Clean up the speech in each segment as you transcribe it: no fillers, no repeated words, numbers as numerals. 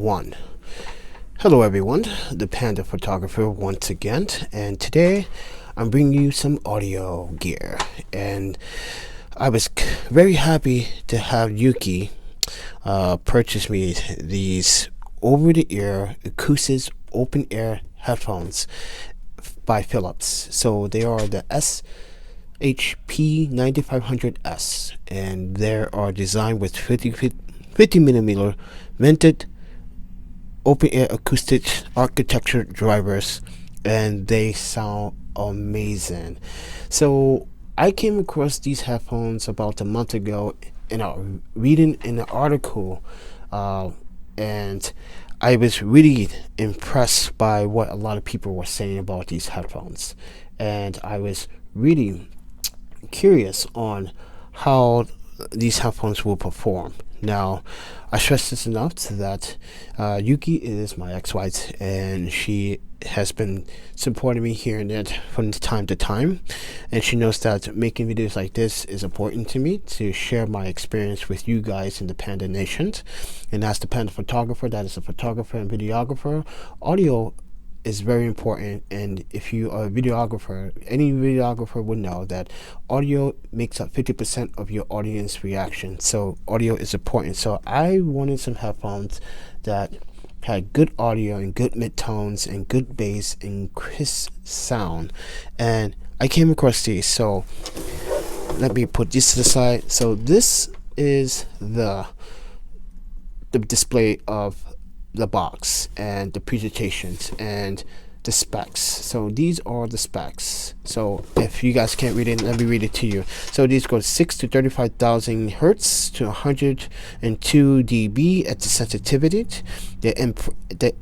1. Hello everyone, the Panda Photographer once again, and today I'm bringing you some audio gear. And I was very happy to have Yuki purchase me these over-the-ear acoustic open-ear headphones by Philips. So they are the SHP9500S, and they are designed with 50mm vented open-ear acoustic architecture drivers, and they sound amazing. So I came across these headphones about a month ago in reading an article, and I was really impressed by what a lot of people were saying about these headphones, and I was really curious on how these headphones will perform. Now, I stress this enough that Yuki is my ex-wife, and she has been supporting me here and there from time to time, and she knows that making videos like this is important to me, to share my experience with you guys in the Panda Nation. And as the Panda Photographer, that is a photographer and videographer, audio is very important. And if you are a videographer, any videographer would know that audio makes up 50% of your audience reaction. So audio is important. So I wanted some headphones that had good audio and good mid-tones and good bass and crisp sound, and I came across these. So let me put this to the side. So this is the display of the box and the presentations and the specs. So these are the specs. So if you guys can't read it, let me read it to you. So these go 6 to 35,000 hertz to 102 dB at the sensitivity. The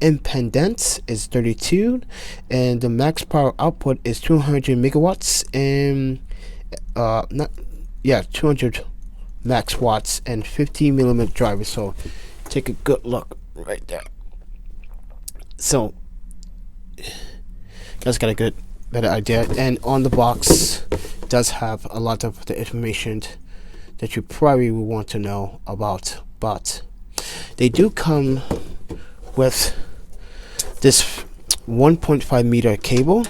impedance is 32, and the max power output is 200 megawatts and 200 max watts and 50mm driver. So take a good look right there. So guys got a better idea, and on the box does have a lot of the information that you probably will want to know about, but they do come with this 1.5 meter cable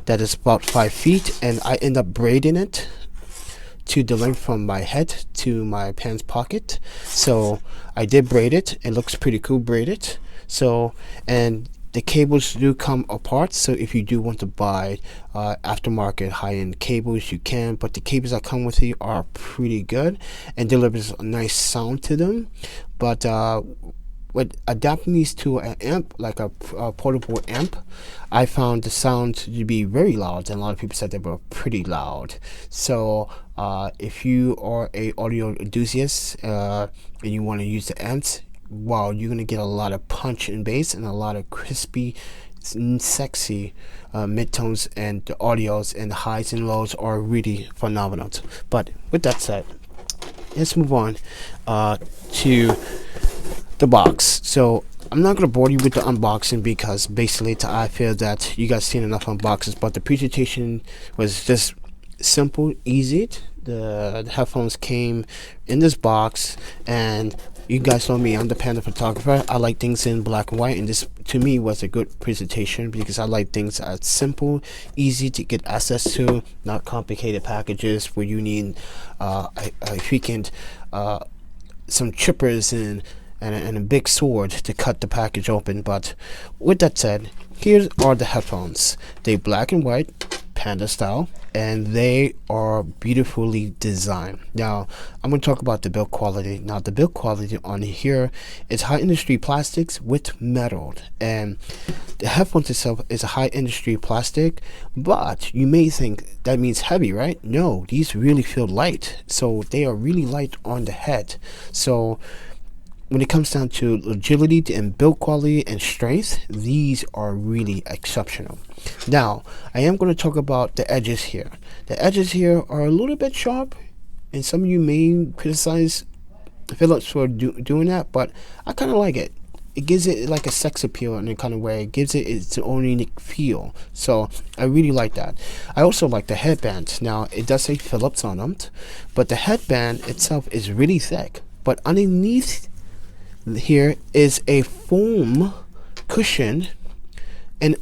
that is about 5 feet, and I end up braiding it to the length from my head to my pants pocket. So I did braid it. It looks pretty cool braided. So, and the cables do come apart, so if you do want to buy aftermarket high-end cables, you can, but the cables that come with you are pretty good and delivers a nice sound to them. But with adapting these to an amp, like a portable amp, I found the sound to be very loud, and a lot of people said they were pretty loud. So if you are a audio enthusiast and you want to use the amps, wow, you're gonna get a lot of punch and bass and a lot of crispy, sexy midtones, and the audios and the highs and lows are really phenomenal. But with that said, let's move on to the box. So I'm not gonna bore you with the unboxing, because basically I feel that you guys seen enough unboxings, but the presentation was just simple, easy. The headphones came in this box, and you guys know me, I'm the Panda Photographer. I like things in black and white, and this to me was a good presentation because I like things that's simple, easy to get access to, not complicated packages where you need some chippers and a big sword to cut the package open. But with that said, here are the headphones. They're black and white, Panda style, and they are beautifully designed. Now I'm going to talk about the build quality. Now the build quality on here is high industry plastics with metal, and the headphones itself is a high industry plastic, but you may think that means heavy, right? No, these really feel light. So they are really light on the head. So when it comes down to agility and build quality and strength, these are really exceptional. Now, I am going to talk about the edges here. The edges here are a little bit sharp, and some of you may criticize Philips for doing that, but I kind of like it. It gives it like a sex appeal in a kind of way. It gives it its own unique feel. So I really like that. I also like the headband. Now, it does say Philips on them, but the headband itself is really thick. But underneath here is a foam cushion and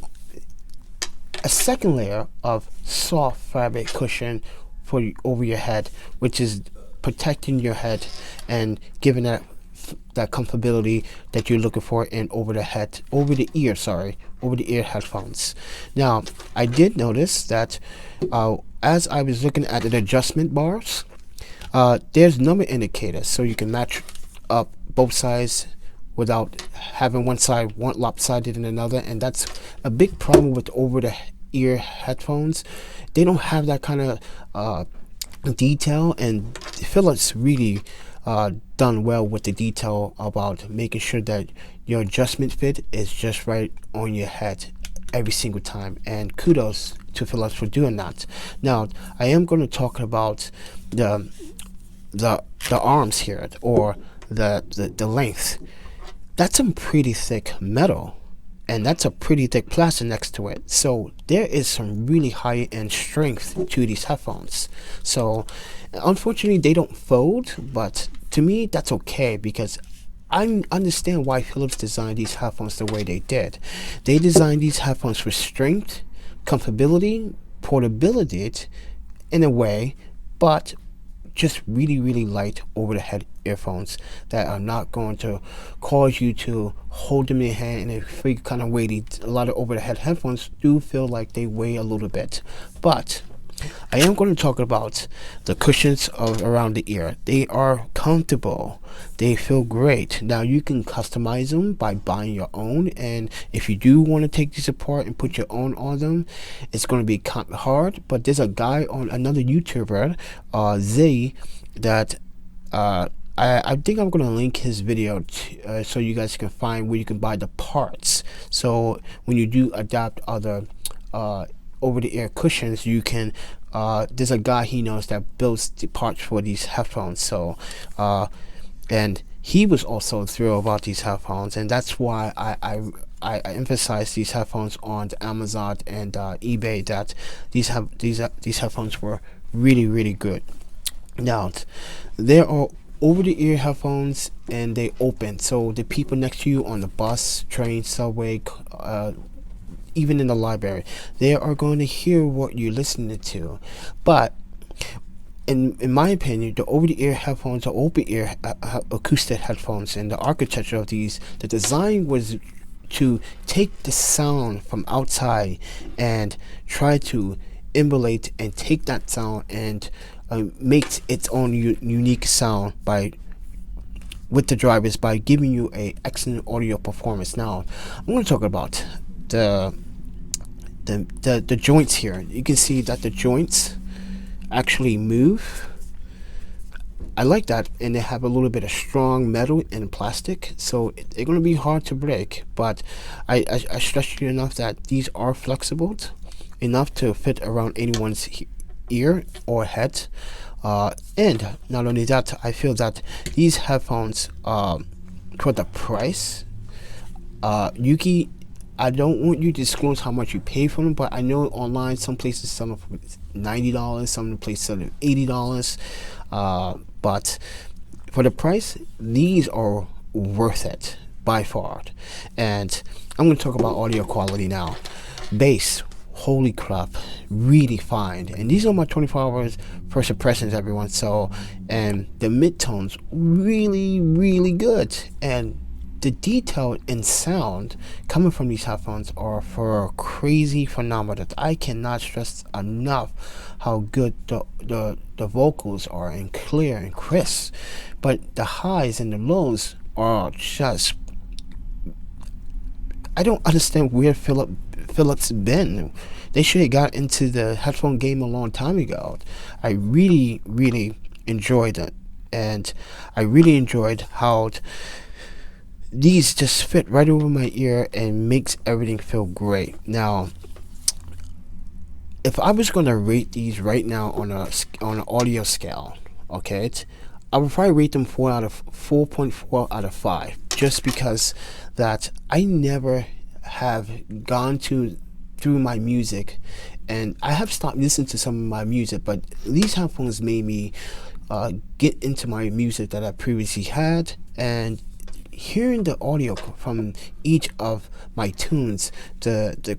a second layer of soft fabric cushion for over your head, which is protecting your head and giving that comfortability that you're looking for in over the ear headphones. Now, I did notice that as I was looking at the adjustment bars, there's number indicators, so you can match up both sides without having one side lopsided than another, and that's a big problem with over the ear headphones. They don't have that kind of detail, and Philips really done well with the detail about making sure that your adjustment fit is just right on your head every single time, and kudos to Philips for doing that. Now, I am going to talk about the arms here, or the length. That's some pretty thick metal, and that's a pretty thick plastic next to it, so there is some really high-end strength to these headphones. So unfortunately they don't fold, but to me that's okay, because I understand why Philips designed these headphones the way they did. They designed these headphones for strength, comfortability, portability in a way, but just really light over the head earphones that are not going to cause you to hold them in your hand in a freak kind of weighty. A lot of over the head headphones do feel like they weigh a little bit, but I am going to talk about the cushions around the ear. They are comfortable. They feel great. Now, you can customize them by buying your own, and if you do want to take these apart and put your own on them, it's going to be kind of hard. But there's a guy on another YouTuber, Z, that I think I'm going to link his video so you guys can find where you can buy the parts. So when you do adapt other over the ear cushions, you can there's a guy he knows that builds the parts for these headphones. So and he was also thrilled about these headphones, and that's why I emphasize these headphones on Amazon and eBay, that these headphones were really good. Now, there are over the ear headphones, and they open, so the people next to you on the bus, train, subway, even in the library, they are going to hear what you're listening to. But in my opinion, the over-the-ear headphones are open-ear acoustic headphones, and the architecture of these, the design was to take the sound from outside and try to emulate and take that sound and make its own unique sound with the drivers, by giving you a excellent audio performance. Now, I'm going to talk about the joints here. You can see that the joints actually move. I like that, and they have a little bit of strong metal and plastic, so they're going to be hard to break, but I stress you enough that these are flexible enough to fit around anyone's ear or head. And not only that, I feel that these headphones, for the price, Yuki, I don't want you to disclose how much you pay for them, but I know online some places sell them for $90, some places sell them $80. But for the price, these are worth it by far. And I'm going to talk about audio quality now. Bass, holy crap, really fine. And these are my 24 hours first impressions, everyone. So, and the midtones, really good. And the detail in sound coming from these headphones are for crazy phenomenal. I cannot stress enough how good the vocals are, and clear and crisp. But the highs and the lows are just, I don't understand where Philips been. They should have got into the headphone game a long time ago. I really enjoyed it, and I really enjoyed how these just fit right over my ear and makes everything feel great. Now, if I was going to rate these right now on an audio scale, okay, I would probably rate them 4.4 out of 5, just because that I never have gone through my music, and I have stopped listening to some of my music, but these headphones made me get into my music that I previously had, and hearing the audio from each of my tunes, the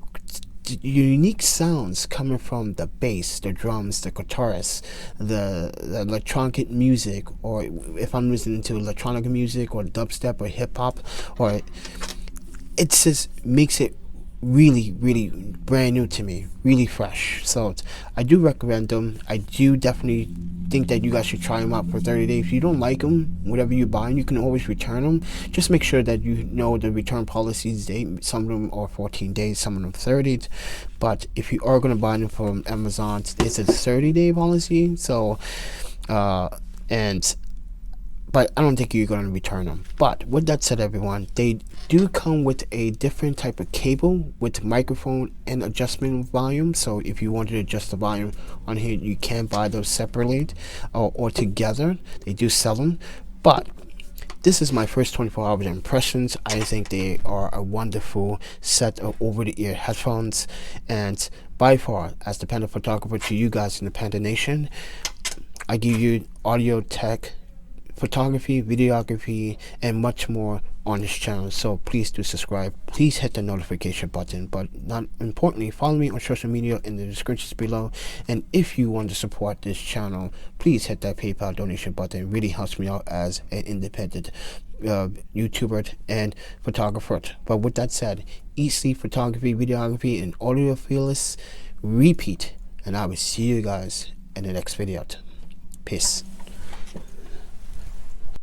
unique sounds coming from the bass, the drums, the guitarists, the electronic music, or if I'm listening to electronic music or dubstep or hip hop, or it just makes it really, really brand new to me, really fresh. So I do recommend them. I do definitely think that you guys should try them out for 30 days. If you don't like them, whatever you buy, you can always return them. Just make sure that you know the return policies. Some of them are 14 days, some of them 30. But if you are going to buy them from Amazon, it's a 30-day policy. So but I don't think you're going to return them. But with that said, everyone, they do come with a different type of cable with microphone and adjustment volume. So if you wanted to adjust the volume on here, you can buy those separately or together. They do sell them. But this is my first 24 hours impressions. I think they are a wonderful set of over-the-ear headphones. And by far, as the Panda Photographer to you guys in the Panda Nation, I give you audio tech, photography, videography, and much more on this channel. So please do subscribe. Please hit the notification button. But not importantly, follow me on social media in the descriptions below. And if you want to support this channel, please hit that PayPal donation button. It really helps me out as an independent YouTuber and photographer. But with that said, eat, sleep, photography, videography, and audio fearless repeat. And I will see you guys in the next video. Peace.